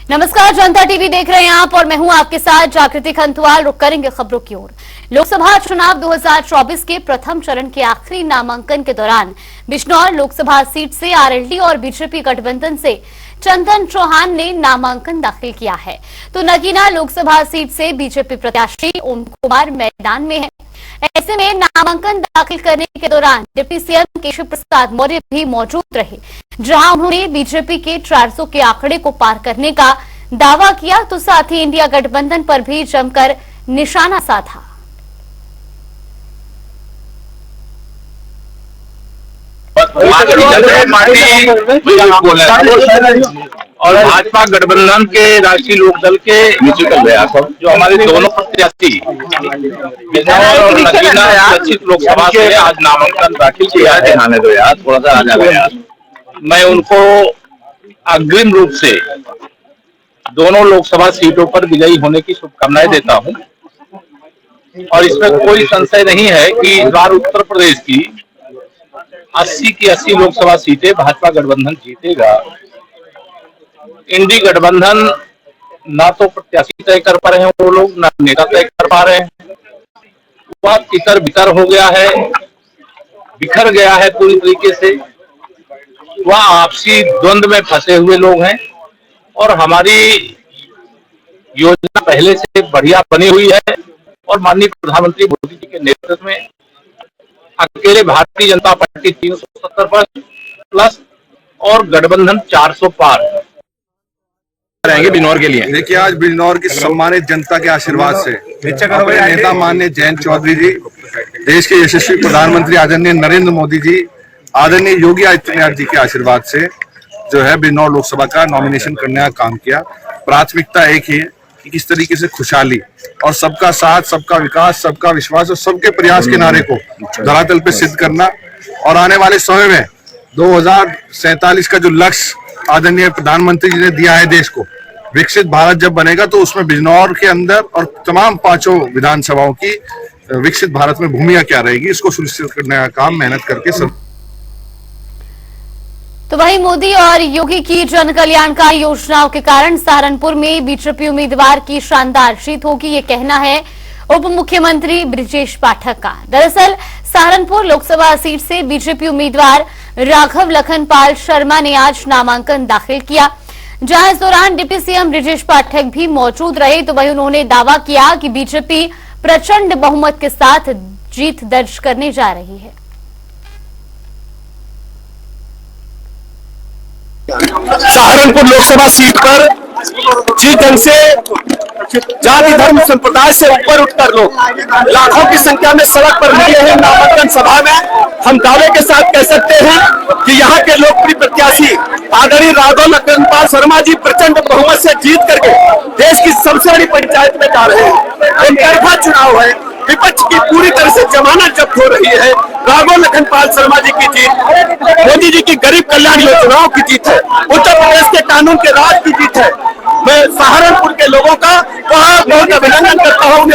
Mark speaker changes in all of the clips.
Speaker 1: नमस्कार, जनता टीवी देख रहे हैं आप और मैं हूं आपके साथ जागृति खंतवाल। रुक करेंगे खबरों की ओर। लोकसभा चुनाव 2024 के प्रथम चरण के आखिरी नामांकन के दौरान बिजनौर लोकसभा सीट से आरएलडी और बीजेपी गठबंधन से चंदन चौहान ने नामांकन दाखिल किया है, तो नगीना लोकसभा सीट से बीजेपी प्रत्याशी ओम कुमार मैदान में है। ऐसे में नामांकन दाखिल करने के दौरान डिप्टी सीएम केशव प्रसाद मौर्य भी मौजूद रहे, जहां उन्होंने बीजेपी के 400 के आंकड़े को पार करने का दावा किया, तो साथ ही इंडिया गठबंधन पर भी जमकर निशाना साधा।
Speaker 2: और भाजपा गठबंधन के राष्ट्रीय लोकदल के म्यूजिकल प्रयास जो हमारे दोनों प्रत्याशी बिजनौर और नगीना लक्षित लोकसभा से आज नामांकन दाखिल किया है। दिखाने दो यार, थोड़ा सा आगे गया। मैं उनको अग्रिम रूप से दोनों लोकसभा सीटों पर विजयी होने की शुभकामनाएं देता हूं और इसमें कोई संशय नहीं है कि इस बार उत्तर प्रदेश की 80 की 80 लोकसभा सीटें भाजपा गठबंधन जीतेगा। इंडी गठबंधन ना तो प्रत्याशी तय कर पा रहे हैं वो लोग, ना नेता तय कर पा रहे हैं। वह तितर बितर हो गया है, बिखर गया है पूरी तरीके से। वह आपसी द्वंद्व में फंसे हुए लोग हैं और हमारी योजना पहले से बढ़िया बनी हुई है और माननीय प्रधानमंत्री मोदी जी के नेतृत्व में अकेले भारतीय जनता पार्टी 370 पर प्लस और गठबंधन 400 पार रहेंगे बिजनौर के लिए।
Speaker 3: देखिए, आज बिजनौर की सम्मानित जनता के आशीर्वाद से अपने नेता माननीय जयंत चौधरी जी, देश के यशस्वी प्रधानमंत्री आदरणीय नरेंद्र मोदी जी, आदरणीय योगी आदित्यनाथ जी के आशीर्वाद से जो है बिजनौर लोकसभा का नॉमिनेशन करने का काम किया। प्राथमिकता एक ही है कि किस तरीके से खुशहाली और सबका साथ, सबका विकास, सबका विश्वास और सबके प्रयास के नारे को धरातल पे सिद्ध करना और आने वाले समय में 2047 का जो लक्ष्य आदरणीय प्रधानमंत्री जी ने दिया है देश को, विकसित भारत जब बनेगा तो उसमें बिजनौर के अंदर और तमाम 5 विधानसभाओं की विकसित भारत में भूमिका क्या रहेगी, इसको सुनिश्चित करने का काम मेहनत करके सब।
Speaker 1: तो वहीं मोदी और योगी की जन कल्याणकारी योजनाओं के कारण सहारनपुर में बीजेपी उम्मीदवार की शानदार जीत होगी, ये कहना है उप मुख्यमंत्री बृजेश पाठक का। दरअसल सहारनपुर लोकसभा सीट से बीजेपी उम्मीदवार राघव लखनपाल शर्मा ने आज नामांकन दाखिल किया, जहां इस दौरान डिप्टी सीएम बृजेश पाठक भी मौजूद रहे। तो वहीं उन्होंने दावा किया कि बीजेपी प्रचंड बहुमत के साथ जीत दर्ज करने जा रही है।
Speaker 4: सहारनपुर लोकसभा सीट पर जिस ढंग से जाति धर्म संप्रदाय से ऊपर उठकर लोग लाखों की संख्या में सड़क पर मिले हैं नामांकन सभा में, हम दावे के साथ कह सकते हैं कि यहाँ के लोकप्रिय प्रत्याशी आदरणीय राघव लखनपाल शर्मा जी प्रचंड बहुमत से जीत करके देश की सबसे बड़ी पंचायत में जा रहे हैं। एकतरफा चुनाव है, विपक्ष की पूरी तरह से जमानत जब्त हो रही है। राघव लखनपाल शर्मा जी की जीत मोदी जी की गरीब कल्याण योजनाओं की जीत है, उत्तर प्रदेश के कानून के राज की जीत है। मैं सहारनपुर के लोगों का बहुत अभिनंदन करता हूँ।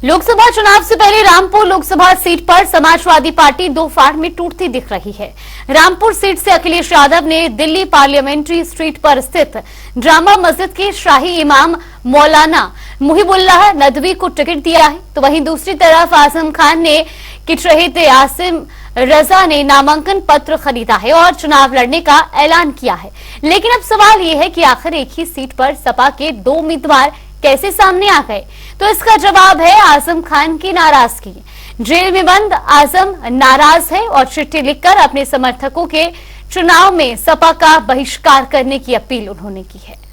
Speaker 1: लोकसभा चुनाव से पहले रामपुर लोकसभा सीट पर समाजवादी पार्टी दो फाड़ में टूटती दिख रही है। रामपुर सीट से अखिलेश यादव ने दिल्ली पार्लियामेंट्री स्ट्रीट पर स्थित जामा मस्जिद के शाही इमाम मौलाना मुहिबुल्लाह नदवी को टिकट दिया है, तो वहीं दूसरी तरफ आजम खान ने किचरहिते आसिम रजा ने नामांकन पत्र खरीदा है और चुनाव लड़ने का ऐलान किया है। लेकिन अब सवाल यह है कि आखिर एक ही सीट पर सपा के 2 उम्मीदवार कैसे सामने आ गए, तो इसका जवाब है आजम खान की नाराजगी। जेल में बंद आजम नाराज है और चिट्ठी लिखकर अपने समर्थकों के चुनाव में सपा का बहिष्कार करने की अपील उन्होंने की है।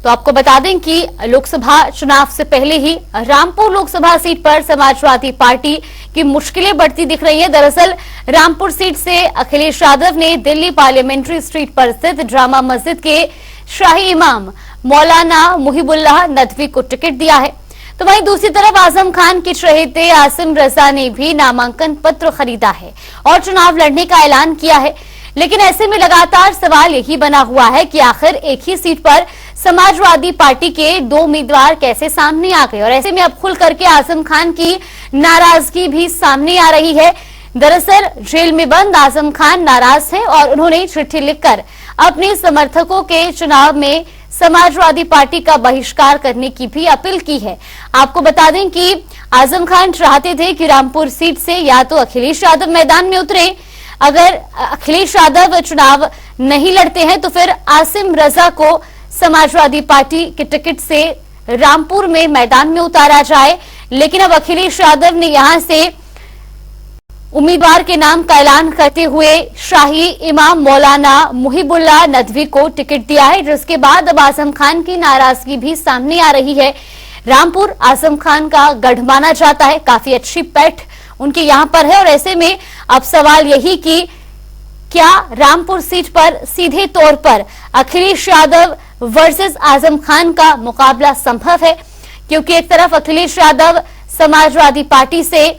Speaker 1: तो आपको बता दें कि लोकसभा चुनाव से पहले ही रामपुर लोकसभा सीट पर समाजवादी पार्टी की मुश्किलें बढ़ती दिख रही है। दरअसल रामपुर सीट से अखिलेश यादव ने दिल्ली पार्लियामेंट्री स्ट्रीट पर स्थित जामा मस्जिद के शाही इमाम मौलाना मुहिबुल्लाह नदवी को टिकट दिया है, तो वहीं दूसरी तरफ आजम खान के चहेते आसिम रजा ने भी नामांकन पत्र खरीदा है और चुनाव लड़ने का ऐलान किया है। लेकिन ऐसे में लगातार सवाल यही बना हुआ है कि आखिर एक ही सीट पर समाजवादी पार्टी के 2 उम्मीदवार कैसे सामने आ गए, और ऐसे में अब खुल करके आजम खान की नाराजगी भी सामने आ रही है। दरअसल जेल में बंद आजम खान नाराज हैं और उन्होंने चिट्ठी लिखकर अपने समर्थकों के चुनाव में समाजवादी पार्टी का बहिष्कार करने की भी अपील की है। आपको बता दें कि आजम खान चाहते थे कि रामपुर सीट से या तो अखिलेश यादव मैदान में उतरे, अगर अखिलेश यादव चुनाव नहीं लड़ते हैं तो फिर आसिम रजा को समाजवादी पार्टी के टिकट से रामपुर में मैदान में उतारा जाए। लेकिन अब अखिलेश यादव ने यहां से उम्मीदवार के नाम का ऐलान करते हुए शाही इमाम मौलाना मुहिबुल्लाह नदवी को टिकट दिया है, जिसके बाद अब आजम खान की नाराजगी भी सामने आ रही है। रामपुर आजम खान का गढ़ माना जाता है, काफी अच्छी पैठ उनके यहां पर है और ऐसे में अब सवाल यही कि क्या रामपुर सीट पर सीधे तौर पर अखिलेश यादव वर्सेस आजम खान का मुकाबला संभव है, क्योंकि एक तरफ अखिलेश यादव समाजवादी पार्टी से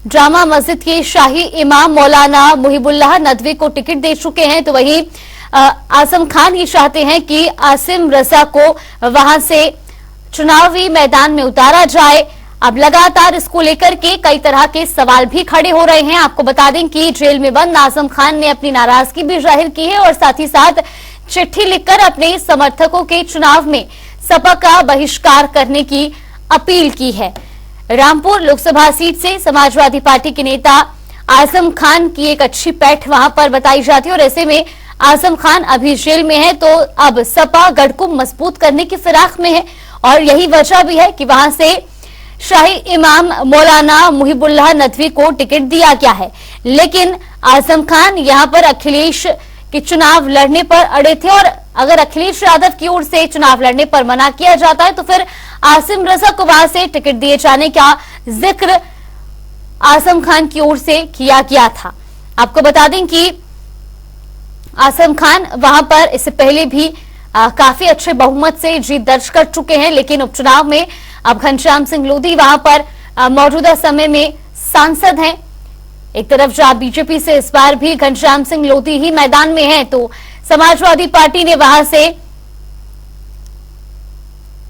Speaker 1: जामा मस्जिद के शाही इमाम मौलाना मुहिबुल्लाह नदवी को टिकट दे चुके हैं, तो वहीं आजम खान ये चाहते हैं कि आसिम रजा को वहां से चुनावी मैदान में उतारा जाए। अब लगातार इसको लेकर के कई तरह के सवाल भी खड़े हो रहे हैं। आपको बता दें कि जेल में बंद आजम खान ने अपनी नाराजगी भी जाहिर की है और साथ ही साथ चिट्ठी लिखकर अपने समर्थकों के चुनाव में सपा का बहिष्कार करने की अपील की है। रामपुर लोकसभा सीट से समाजवादी पार्टी के नेता आजम खान की एक अच्छी पैठ वहां पर बताई जाती है और ऐसे में आजम खान अभी जेल में है, तो अब सपा गढ़ को मजबूत करने की फिराक में है और यही वजह भी है कि वहां से शाही इमाम मौलाना मुहिबुल्लाह नदवी को टिकट दिया गया है। लेकिन आजम खान यहां पर अखिलेश के चुनाव लड़ने पर अड़े थे और अगर अखिलेश यादव की ओर से चुनाव लड़ने पर मना किया जाता है तो फिर आसिम रजा को वहां से टिकट दिए जाने का जिक्र आजम खान की ओर से किया गया था। आपको बता दें कि आजम खान वहां पर इससे पहले भी काफी अच्छे बहुमत से जीत दर्ज कर चुके हैं, लेकिन उपचुनाव में अब घनश्याम सिंह लोधी वहां पर मौजूदा समय में सांसद हैं। एक तरफ जहां बीजेपी से इस बार भी घनश्याम सिंह लोधी ही मैदान में हैं, तो समाजवादी पार्टी ने वहां से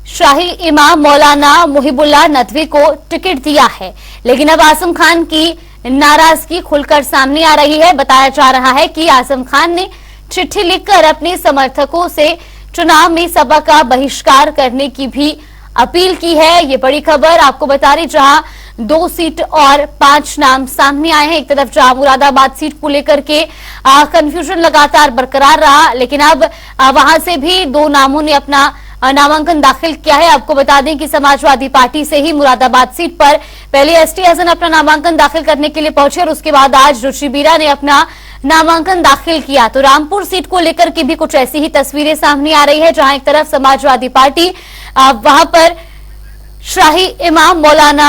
Speaker 1: शाही इमाम मौलाना मुहिबुल्लाह नदवी को टिकट दिया है। लेकिन अब आजम खान की नाराजगी खुलकर सामने आ रही है। बताया जा रहा है कि आजम खान ने चिट्ठी लिखकर अपने समर्थकों से चुनाव में सपा का बहिष्कार करने की भी अपील की है। ये बड़ी खबर आपको बता रही, जहां 2 सीट और 5 नाम सामने आए हैं। एक तरफ जहां मुरादाबाद सीट को लेकर के कंफ्यूजन लगातार बरकरार रहा, लेकिन अब वहां से भी 2 नामों ने अपना नामांकन दाखिल किया है। आपको बता दें कि समाजवादी पार्टी से ही मुरादाबाद सीट पर पहले एसटी हसन अपना नामांकन दाखिल करने के लिए पहुंचे और उसके बाद आज रुचि बीरा ने अपना नामांकन दाखिल किया। तो रामपुर सीट को लेकर के भी कुछ ऐसी ही तस्वीरें सामने आ रही है, जहां एक तरफ समाजवादी पार्टी वहां पर शाही इमाम मौलाना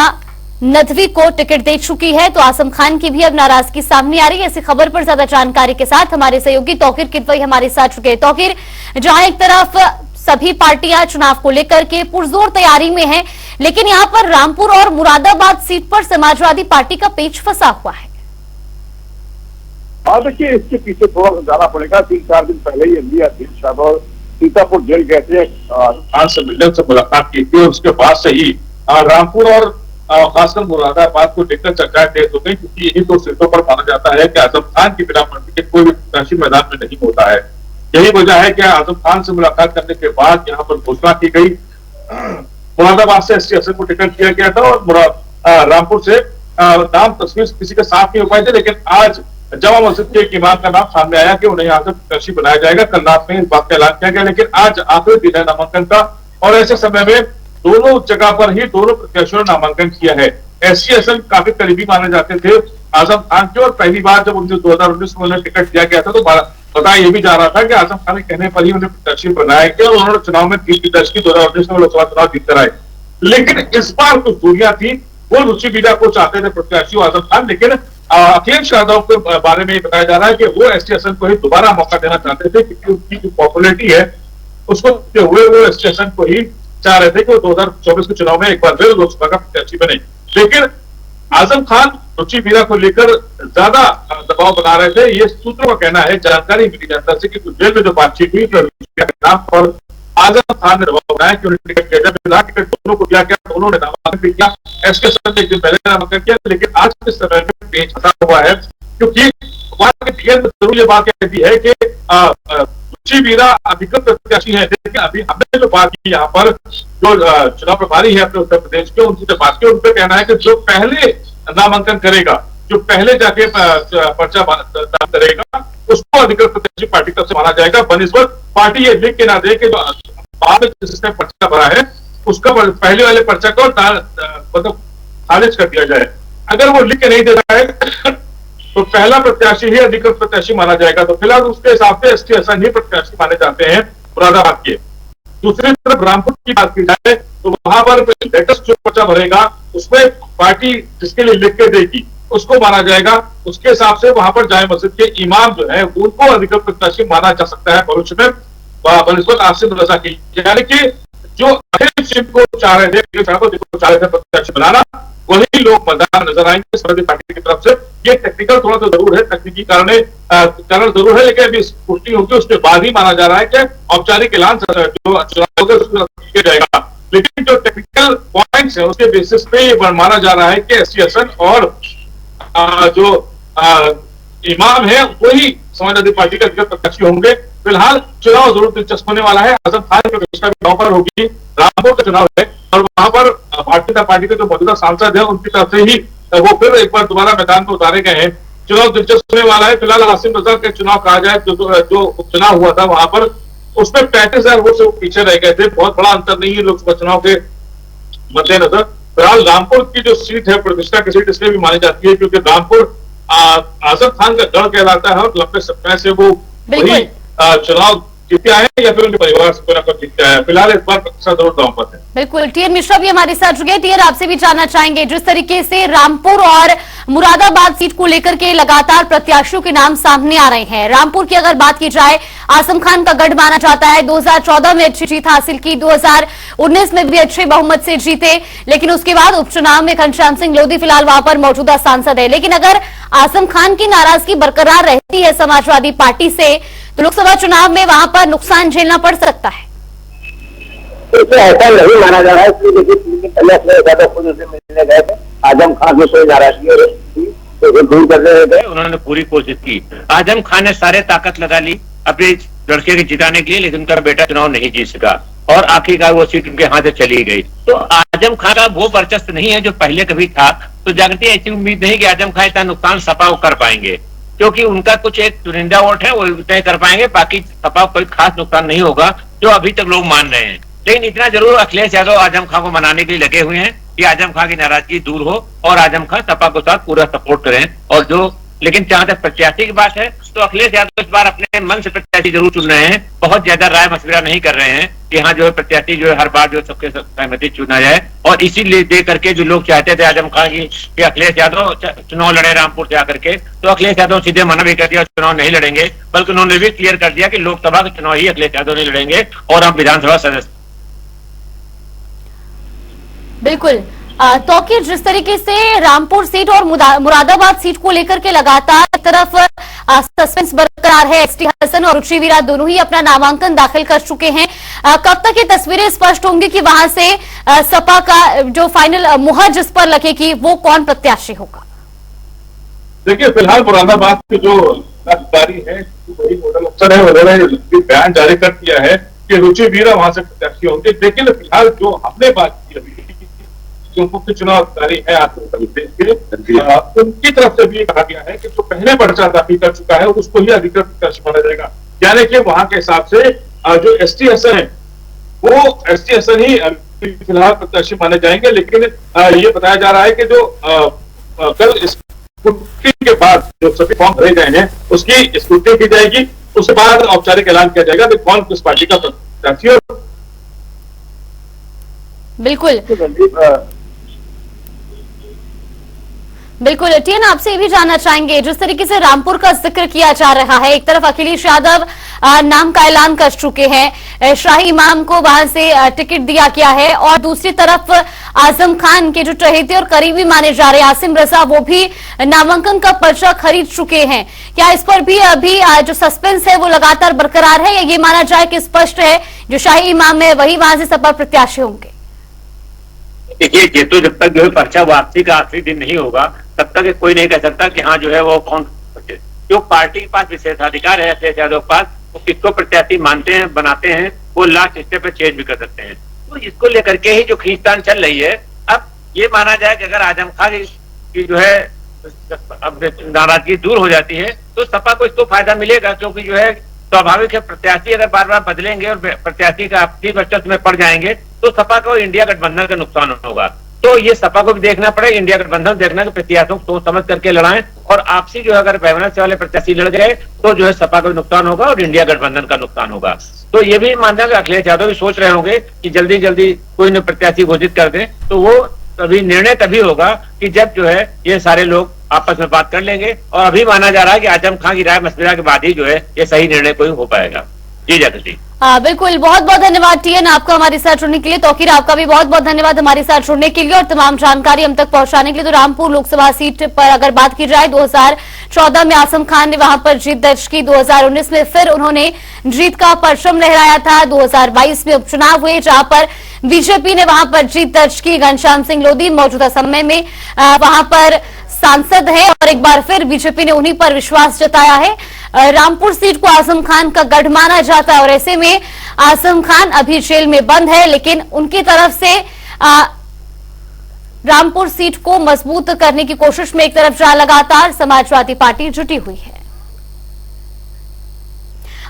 Speaker 1: नदवी को टिकट दे चुकी है, तो आजम खान की भी अब नाराजगी सामने आ रही है। इसी खबर पर ज्यादा जानकारी के साथ हमारे सहयोगी तौकीर किदवई हमारे साथ चुके हैं। तौकीर, जहां एक तरफ सभी पार्टियां चुनाव को लेकर के पुरजोर तैयारी में हैं, लेकिन यहां पर रामपुर और मुरादाबाद सीट पर समाजवादी पार्टी का पेच फंसा हुआ है।
Speaker 5: देखिए, इसके पीछे थोड़ा सा जाना पड़ेगा। 3-4 दिन पहले ही एमपी अखिलेश यादव सीतापुर जेल गए थे, खान से मिलने से मुलाकात की थी और उसके बाद से ही रामपुर और खासकर मुरादाबाद को लेकर चर्चाएं तेज हो गई, क्योंकि यही 2 सीटों पर माना जाता है कि आजम खान की बिना मर्जी के कोई भी प्रत्याशी मैदान में नहीं होता है। यही वजह है कि आजम खान से मुलाकात करने के बाद यहाँ पर घोषणा की गई। मुरादाबाद से एसटी हसन को टिकट दिया गया था और रामपुर से नाम तस्वीर किसी के साथ नहीं हो पाए थे, लेकिन आज जामा मस्जिद के एक इमाम का नाम सामने आया कि उन्हें यहाँ से प्रत्याशी बनाया जाएगा। कल रात में इस बात का ऐलान किया गया, लेकिन आज आखिरी दिन है नामांकन का और ऐसे समय में दोनों जगह पर ही दोनों प्रत्याशियों ने नामांकन किया है। एसटी हसन काफी करीबी माने जाते थे आजम खान के और पहली बार जब उन्हें 2019 में उन्हें टिकट दिया गया था तो बताया यह भी जा रहा था कि आजम खान के कहने पर ही उन्हें प्रत्याशी बनाया गया और उन्होंने चुनाव में 30 की दर्ज की 2019 में लोकसभा चुनाव जीतकर आए। लेकिन इस बार कुछ दूरियां थी, वो रुचि बीरा को चाहते थे प्रत्याशी आजम खान, लेकिन अखिलेश यादव के बारे में बताया जा रहा है कि वो एसटी हसन को ही दोबारा मौका देना चाहते थे, क्योंकि उनकी जो पॉपुलैरिटी है उसको देखते हुए वो एसटी हसन को ही चाह रहे थे कि वो 2024 के चुनाव में एक बार फिर लोकसभा का प्रत्याशी बने। लेकिन आजम खान रुचि बीरा को लेकर ज्यादा दबाव बना रहे थे, ये सूत्रों का कहना है। जानकारी मिली जानता से कि जेल में जो बातचीत हुई तो नाम पर आजम खान ने दबाव बनाया कि उन्होंने टिकट किया, जब टिकट दोनों को दिया गया, दोनों ने नामांकन भी किया। एसके सर ने एक दिन पहले नामांकन किया, लेकिन आज के समय में पेच फंसा हुआ है, क्योंकि डिटेल में जरूर ये बात कहती है कि रुचि वीरा अधिकृत प्रत्याशी है। लेकिन अभी हमने जो बात की यहाँ पर, जो चुनाव प्रभारी है अपने उत्तर प्रदेश के, उनसे बात की, उनका कहना है कि जो पहले नामांकन करेगा, जो पहले जाके पर्चा दाखिल करेगा, उसको अधिकृत प्रत्याशी पार्टी तरफ से माना जाएगा। बनिस्बत पार्टी ये लिख के ना दे कि बाद में जिसने पर्चा भरा है उसका पहले वाले पर्चा को मतलब खारिज कर दिया जाए। अगर वो लिख के नहीं दे रहा है तो पहला प्रत्याशी ही अधिकृत प्रत्याशी माना जाएगा। तो फिलहाल उसके हिसाब से एसटी हसन ही प्रत्याशी माने जाते हैं मुरादाबाद के। दूसरी तरफ रामपुर की बात की जाए तो वहां पर लेटेस्ट जो पर्चा भरेगा उसमें पार्टी जिसके लिए लिख के देगी उसको माना जाएगा। उसके हिसाब से वहां पर जाए मस्जिद के इमाम जो है उनको अधिकृत प्रत्याशी माना जा सकता है भविष्य में बनिस्बत आसिम रजा की। यानी कि जो अखिलेश को चाह रहे थे प्रत्याशी बनाना, वही लोग मैदान नजर आएंगे समाजवादी पार्टी की तरफ से। ये टेक्निकल थोड़ा तो जरूर है, तकनीकी कारण जरूर है, लेकिन अभी पुष्टि होगी उसके बाद ही माना जा रहा है कि औपचारिक ऐलान जो चुनाव किया जाएगा। लेकिन जो टेक्निकल पॉइंट्स है उसके बेसिस पे ये माना जा रहा है कि एसटी हसन और जो इमाम है वही समाजवादी पार्टी के अधिकृत प्रत्याशी होंगे। फिलहाल चुनाव जरूर दिलचस्प होने वाला है। आजम खान की प्रतिष्ठा भी वहां पर होगी। रामपुर का चुनाव है और वहां पर भारतीय जनता पार्टी के जो मौजूदा सांसद है उनकी तरफ से ही वो फिर एक बार दोबारा मैदान में उतारे गए हैं। चुनाव दिलचस्प होने वाला है। फिलहाल आसिम रजा के चुनाव कहा जाए जो उपचुनाव हुआ था वहां पर उसमें 35,000 वोट से पीछे रह गए थे। बहुत बड़ा अंतर नहीं है लोकसभा चुनाव के मद्देनजर। फिलहाल रामपुर की जो सीट है प्रतिष्ठा की सीट इसलिए भी मानी जाती है क्योंकि रामपुर आजम खान का गढ़ कहलाता है और लंबे समय से वो वही चुनाव जीते आए या फिर उनके परिवार से कोई ना कोई जीते आए। फिलहाल इस बार प्रतिशत जरूर दांव पर है।
Speaker 1: बिल्कुल, टीएन मिश्रा भी हमारे साथ जुड़े। टीएन, आपसे भी जानना चाहेंगे, जिस तरीके से रामपुर और मुरादाबाद सीट को लेकर के लगातार प्रत्याशियों के नाम सामने आ रहे हैं। रामपुर की अगर बात की जाए, आजम खान का गढ़ माना जाता है। 2014 में अच्छी जीत हासिल की, 2019 में भी अच्छे बहुमत से जीते, लेकिन उसके बाद उपचुनाव में घनश्याम सिंह लोधी फिलहाल वहां पर मौजूदा सांसद है। लेकिन अगर आजम खान की नाराजगी बरकरार रहती है समाजवादी पार्टी से तो लोकसभा चुनाव में वहां पर नुकसान झेलना पड़ सकता है।
Speaker 6: ऐसा नहीं माना जा रहा है, इसलिए देखिए पहले अपने ज्यादा खुद उसे मिलने गए थे, आजम खान की कोई नाराजगी तो दूर करने गए।
Speaker 7: उन्होंने पूरी कोशिश की। आजम खान ने सारे ताकत लगा ली अपने लड़के के जिताने के लिए, लेकिन उनका बेटा चुनाव नहीं जीत सका और आखिरकार वो सीट उनके हाथ से चली गई। तो आजम खान का वो वर्चस्व नहीं है जो पहले कभी था। तो जागती ऐसी उम्मीद नहीं कि आजम खान इतना नुकसान सपा को कर पाएंगे, क्योंकि उनका कुछ एक चुनिंदा वोट है वो तय कर पाएंगे, बाकी सपा को कोई खास नुकसान नहीं होगा जो अभी तक लोग मान रहे हैं। लेकिन इतना जरूर अखिलेश यादव आजम खान को मनाने के लिए लगे हुए हैं कि आजम खान की नाराजगी दूर हो और आजम खान सपा के साथ पूरा सपोर्ट करें। और जो लेकिन जहां तक प्रत्याशी की बात है तो अखिलेश यादव इस बार अपने मन से प्रत्याशी जरूर चुन रहे हैं, बहुत ज्यादा राय मशविरा नहीं कर रहे हैं कि हाँ जो है प्रत्याशी जो है हर बार जो सबके सहमति चुना जाए। और इसीलिए दे करके जो लोग चाहते थे आजम खान की कि अखिलेश यादव चुनाव लड़े रामपुर से आकर के, तो अखिलेश यादव सीधे मना भी कर दिया चुनाव नहीं लड़ेंगे, बल्कि उन्होंने भी क्लियर कर दिया कि लोकसभा के चुनाव ही अखिलेश यादव नहीं लड़ेंगे और हम विधानसभा सदस्य।
Speaker 1: बिल्कुल, तो कि जिस तरीके से रामपुर सीट और मुरादाबाद सीट को लेकर के लगातार एक तरफ सस्पेंस बरकरार है। एसटी हसन और रुचि वीरा दोनों ही अपना नामांकन दाखिल कर चुके हैं। कब तक ये तस्वीरें स्पष्ट होंगी कि वहां से सपा का जो फाइनल मुहर जिस पर लगेगी वो कौन प्रत्याशी होगा?
Speaker 5: देखिए, फिलहाल मुरादाबाद की जो अधिकारी है वही नोडल अफसर है, उन्होंने बयान जारी कर दिया है कि रुचि वीरा वहां से प्रत्याशी होंगे। लेकिन फिलहाल जो हमने बात की अभी जो मुख्य चुनाव अधिकारी है आंध्र प्रदेश के, उनकी तरफ से भी कहा गया है कि जो पहले पर्चा दाखिल कर चुका है उसको ही अधिकृत प्रत्याशी माना जाएगा। यानी कि वहां के हिसाब से जो एसटी हसन है वो एसटी हसन ही फिलहाल प्रत्याशी माने जाएंगे। लेकिन ये बताया जा रहा है कि जो कल स्क्रूटनी के बाद जो सभी फॉर्म भरे गए हैं उसकी स्क्रूटनी की जाएगी, उसके बाद औपचारिक ऐलान किया जाएगा कि कौन किस पार्टी का प्रत्याशी है।
Speaker 1: बिल्कुल बिल्कुल, टीएन आपसे ये भी जानना चाहेंगे, जिस तरीके से रामपुर का जिक्र किया जा रहा है, एक तरफ अखिलेश यादव नाम का ऐलान कर चुके हैं, शाही इमाम को वहां से टिकट दिया गया है और दूसरी तरफ आजम खान के जो चहेते और करीबी माने जा रहे आसिम रजा वो भी नामांकन का पर्चा खरीद चुके हैं। क्या इस पर भी अभी जो सस्पेंस है वो लगातार बरकरार है, या ये माना जाए कि स्पष्ट है जो शाही इमाम है वही वहां से सपा प्रत्याशी होंगे?
Speaker 7: देखिए, ये तो जब तक जो है पर्चा वापसी का आखिरी दिन नहीं होगा तब तक कोई नहीं कह सकता कि हाँ जो है वो कौन, जो पार्टी के पास विशेषाधिकार है अखिलेश यादव के पास, वो किसको प्रत्याशी मानते हैं बनाते हैं वो लास्ट स्टेप पे चेंज भी कर सकते हैं। तो इसको लेकर के ही जो खींचतान चल रही है, अब ये माना जाए कि अगर आजम खान की जो है अब नाराजगी दूर हो जाती है तो सपा को इसको फायदा मिलेगा, क्योंकि जो है स्वाभाविक है प्रत्याशी अगर बार बार बदलेंगे और प्रत्याशी का आपसी वर्चस्व में पड़ जाएंगे तो सपा को इंडिया गठबंधन का नुकसान होगा। तो ये सपा को भी देखना पड़ेगा, इंडिया गठबंधन देखना कि प्रत्याशियों को सोच समझ करके लड़ाएं, और आपसी जो है अगर वैमनस्य वाले प्रत्याशी लड़ गए तो जो है सपा को भी नुकसान होगा और इंडिया गठबंधन का नुकसान होगा। तो ये भी मानना है कि अखिलेश यादव भी सोच रहे होंगे कि जल्दी जल्दी कोई न प्रत्याशी घोषित कर दे, तो वो अभी निर्णय तभी होगा कि जब जो है ये सारे लोग आपस में बात कर लेंगे, और अभी माना जा रहा है कि आजम खान की राय मशविरा के बाद ही जो है ये सही निर्णय कोई हो पाएगा। जी जाकर जी।
Speaker 1: बिल्कुल, बहुत बहुत धन्यवाद टीएन आपका हमारे साथ जुड़ने के लिए। तौकीर आपका भी बहुत बहुत धन्यवाद हमारे साथ जुड़ने के लिए और तमाम जानकारी हम तक पहुंचाने के लिए। तो रामपुर लोकसभा सीट पर अगर बात की जाए 2014 में आजम खान ने वहां पर जीत दर्ज की, 2019 में फिर उन्होंने जीत का परचम लहराया था, 2022 में उपचुनाव हुए जहां पर बीजेपी ने वहां पर जीत दर्ज की। घनश्याम सिंह लोधी मौजूदा समय में वहां पर सांसद है और एक बार फिर बीजेपी ने उन्हीं पर विश्वास जताया है। रामपुर सीट को आजम खान का गढ़ माना जाता है और ऐसे में आजम खान अभी जेल में बंद है, लेकिन उनकी तरफ से रामपुर सीट को मजबूत करने की कोशिश में एक तरफ जहां लगातार समाजवादी पार्टी जुटी हुई है।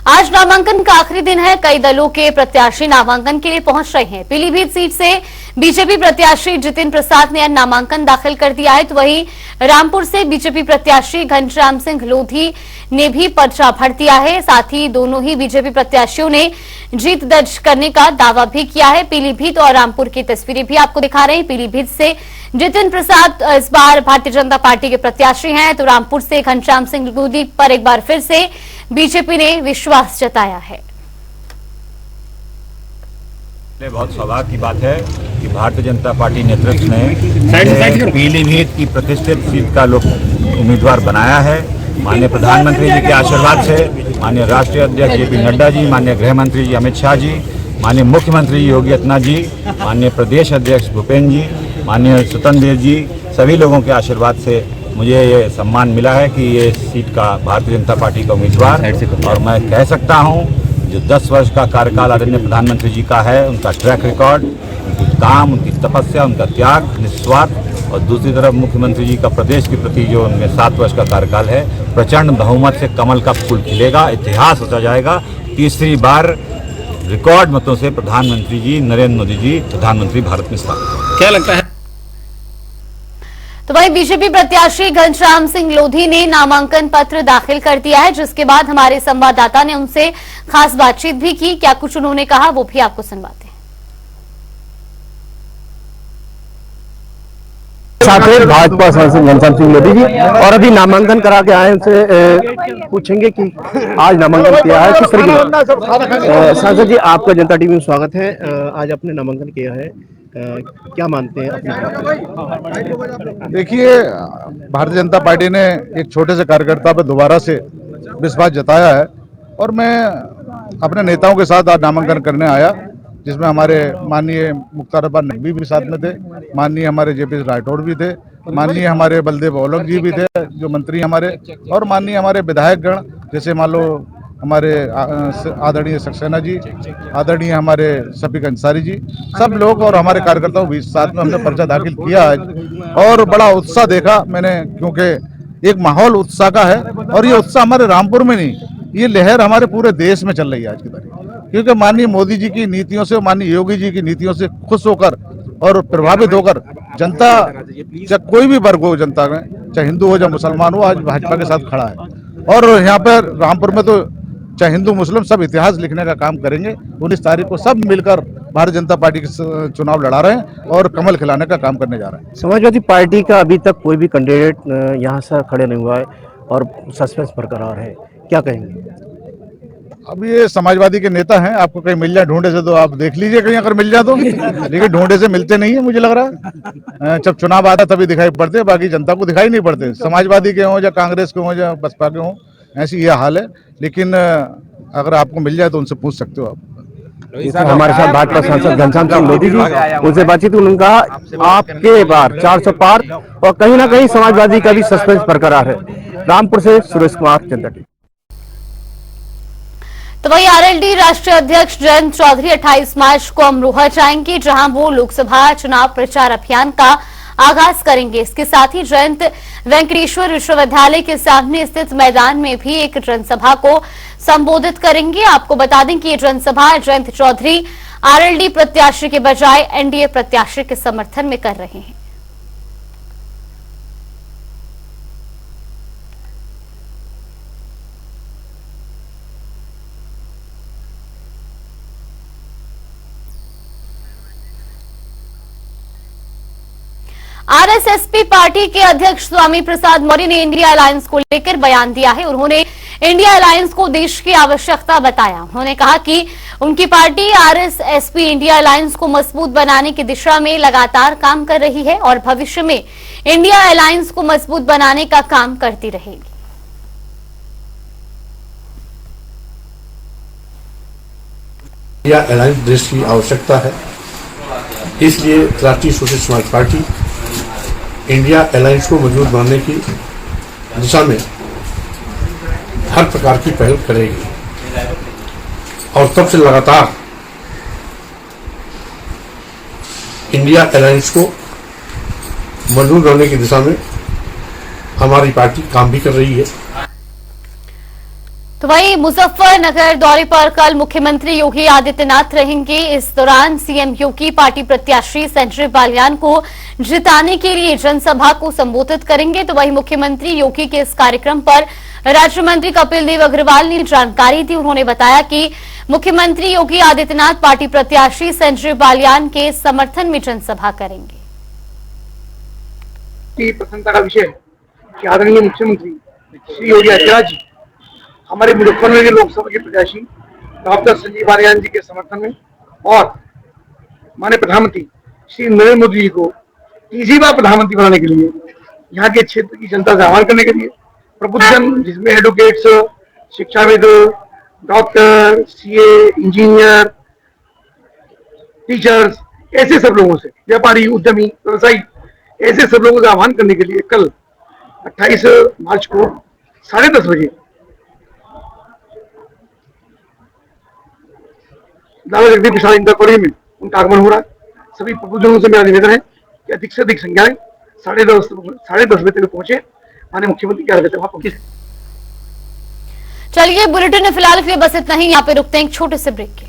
Speaker 1: आज नामांकन का आखिरी दिन है, कई दलों के प्रत्याशी नामांकन के लिए पहुंच रहे हैं। पीलीभीत सीट से बीजेपी प्रत्याशी जितिन प्रसाद ने नामांकन दाखिल कर दिया है, तो वहीं रामपुर से बीजेपी प्रत्याशी घनश्याम सिंह लोधी ने भी पर्चा भर दिया है। साथ ही दोनों ही बीजेपी प्रत्याशियों ने जीत दर्ज करने का दावा भी किया है। पीलीभीत और रामपुर की तस्वीरें भी आपको दिखा रहे हैं। पीलीभीत से जितिन प्रसाद इस बार भारतीय जनता पार्टी के प्रत्याशी हैं, तो रामपुर से घनश्याम सिंह लोधी पर एक बार फिर से बीजेपी ने विश्वास जताया है।
Speaker 8: बहुत सौभाग्य की बात है कि भारतीय जनता पार्टी नेतृत्व ने पीलीभीत की प्रतिष्ठित सीट का उम्मीदवार बनाया है। माननीय प्रधानमंत्री जी के आशीर्वाद से, माननीय राष्ट्रीय अध्यक्ष जेपी नड्डा जी, माननीय गृह मंत्री जी अमित शाह जी, माननीय मुख्यमंत्री योगी आदित्यनाथ जी, माननीय प्रदेश अध्यक्ष भूपेन्द्र जी, माननीय स्वतंत्र देव जी, सभी लोगों के आशीर्वाद से मुझे ये सम्मान मिला है कि ये सीट का भारतीय जनता पार्टी का उम्मीदवार, और मैं कह सकता हूँ जो 10 वर्ष का कार्यकाल आदरणीय प्रधानमंत्री जी का है, उनका ट्रैक रिकॉर्ड, उनकी काम, उनकी तपस्या, उनका त्याग, निस्वार्थ, और दूसरी तरफ मुख्यमंत्री जी का प्रदेश के प्रति जो उनमें 7 वर्ष का कार्यकाल है, प्रचंड बहुमत से कमल का फूल खिलेगा, इतिहास रचा जाएगा। तीसरी बार रिकॉर्ड मतों से प्रधानमंत्री जी नरेंद्र मोदी जी प्रधानमंत्री भारत में स्थापित।
Speaker 4: क्या लगता है?
Speaker 1: तो वहीं बीजेपी प्रत्याशी घनश्याम सिंह लोधी ने नामांकन पत्र दाखिल कर दिया है, जिसके बाद हमारे संवाददाता ने उनसे खास बातचीत भी की। क्या कुछ उन्होंने कहा वो भी आपको सुनवाते हैं।
Speaker 9: साथ ही भाजपा सांसद घनश्याम सिंह लोधी जी, और अभी नामांकन करा के आए, उनसे पूछेंगे कि आज नामांकन किया है किस तरीके। सांसद जी, आपका जनता टीवी में स्वागत है। आज आपने नामांकन किया है, क्या मानते हैं अपनी?
Speaker 3: देखिए, भारतीय जनता पार्टी ने एक छोटे से कार्यकर्ता पर दोबारा से विश्वास जताया है, और मैं अपने नेताओं के साथ आज नामांकन करने आया, जिसमें हमारे माननीय मुख्तार अब्बास नकवी भी साथ में थे, माननीय हमारे जेपी राठौड़ भी थे, माननीय हमारे बलदेव औलख जी भी थे जो मंत्री हमारे, और माननीय हमारे विधायकगण जैसे मान लो हमारे आदरणीय सक्सेना जी, आदरणीय हमारे शफीक अंसारी जी, सब लोग और हमारे कार्यकर्ताओं भी साथ में हमने पर्चा दाखिल किया आज, और बड़ा उत्साह देखा मैंने, क्योंकि एक माहौल उत्साह का है, और ये उत्साह हमारे रामपुर में नहीं, ये लहर हमारे पूरे देश में चल रही है आज की तारीख, क्योंकि माननीय मोदी जी की नीतियों से, माननीय योगी जी की नीतियों से खुश होकर और प्रभावित होकर जनता, चाहे कोई भी वर्ग हो जनता में, चाहे हिंदू हो या मुसलमान हो, आज भाजपा के साथ खड़ा है। और यहाँ पर रामपुर में तो चाहे हिंदू मुस्लिम सब इतिहास लिखने का काम करेंगे। 19 तारीख को सब मिलकर भारतीय जनता पार्टी के चुनाव लड़ा रहे हैं और कमल खिलाने का काम करने जा रहे हैं।
Speaker 9: समाजवादी पार्टी का अभी तक कोई भी कैंडिडेट यहाँ से खड़े नहीं हुआ है और सस्पेंस बरकरार है, क्या कहेंगे?
Speaker 10: अब ये समाजवादी के नेता हैं, आपको कहीं मिल जाए ढूंढे से तो आप देख लीजिए कहीं अगर मिल जाए तो, लेकिन ढूंढे से मिलते नहीं है मुझे लग रहा है। जब चुनाव आता तभी दिखाई पड़ते हैं, बाकी जनता को दिखाई नहीं पड़ते। समाजवादी के हों या कांग्रेस के हों या बसपा के हों, ऐसी ये हाल है। लेकिन अगर आपको मिल जाए तो उनसे पूछ सकते हो आप।
Speaker 9: हमारे साथ भाजपा सांसद घनश्याम सिंह लोधी जी, उनसे बातचीत हुई। उन्होंने कहा आपके बार 400 पार, और कहीं ना कहीं समाजवादी का भी सस्पेंस बरकरार है। रामपुर से सुरेश कुमार, जनता टीवी।
Speaker 1: तो वही आरएलडी राष्ट्रीय अध्यक्ष जयंत चौधरी 28 मार्च को अमरोहा जाएंगे, जहां वो लोकसभा चुनाव प्रचार अभियान का आगाज करेंगे। इसके साथ ही जयंत वेंकटेश्वर विश्वविद्यालय के सामने स्थित मैदान में भी एक जनसभा को संबोधित करेंगे। आपको बता दें कि ये जनसभा जयंत चौधरी आरएलडी प्रत्याशी के बजाय एनडीए प्रत्याशी के समर्थन में कर रहे हैं। आरएसएसपी पार्टी के अध्यक्ष स्वामी प्रसाद मौर्य ने इंडिया अलायंस को लेकर बयान दिया है। उन्होंने इंडिया अलायंस को देश की आवश्यकता बताया। उन्होंने कहा कि उनकी पार्टी आरएसएसपी इंडिया अलायंस को मजबूत बनाने की दिशा में लगातार काम कर रही है और भविष्य में इंडिया अलायंस को मजबूत बनाने का काम करती रहेगी।
Speaker 11: इंडिया अलायंस देश की आवश्यकता है, इसलिए राष्ट्रीय सोशलिस्ट समाज पार्टी इंडिया अलायंस को मजबूत बनाने की दिशा में हर प्रकार की पहल करेगी और तब से लगातार इंडिया अलायंस को मजबूत बनाने की दिशा में हमारी पार्टी काम भी कर रही है।
Speaker 1: तो वहीं मुजफ्फरनगर दौरे पर कल मुख्यमंत्री योगी आदित्यनाथ रहेंगे। इस दौरान सीएम योगी पार्टी प्रत्याशी संजय बालियान को जिताने के लिए जनसभा को संबोधित करेंगे। तो वहीं मुख्यमंत्री योगी के इस कार्यक्रम पर राज्य मंत्री कपिल देव अग्रवाल ने जानकारी दी। उन्होंने बताया कि मुख्यमंत्री योगी आदित्यनाथ पार्टी प्रत्याशी संजय बालियान के समर्थन में जनसभा करेंगे।
Speaker 6: प्रसन्नता का विषय कि आदरणीय मुख्यमंत्री श्री योगी आदित्यनाथ जी हमारे मुजफ्फरनगर लोकसभा के प्रत्याशी डॉक्टर संजय बालियान जी के समर्थन में और माननीय प्रधानमंत्री श्री नरेंद्र मोदी जी को तीसरी बार प्रधानमंत्री बनाने के लिए यहाँ के क्षेत्र की जनता से आह्वान करने के लिए प्रबुद्धजन, जिसमें एडवोकेट्स, शिक्षाविद, डॉक्टर, सीए, इंजीनियर, टीचर्स, ऐसे सब लोगों से, व्यापारी, उद्यमी, व्यवसायी, ऐसे सब लोगों से आह्वान करने के लिए कल 28 मार्च को 10:30 बजे दादा जगदीप प्रसाद इंटर कॉलेज में उनका आगमन हो रहा है। सभी प्रबुद्धजनों से मेरा निवेदन है कि अधिक से अधिक संख्या में 10:30 बजे तक पहुंचे, माननीय मुख्यमंत्री 11 बजे तक वहां पहुंचे।
Speaker 1: चलिए, बुलेटिन में फिलहाल के लिए बस इतना ही। यहाँ पे रुकते हैं एक छोटे से ब्रेक के।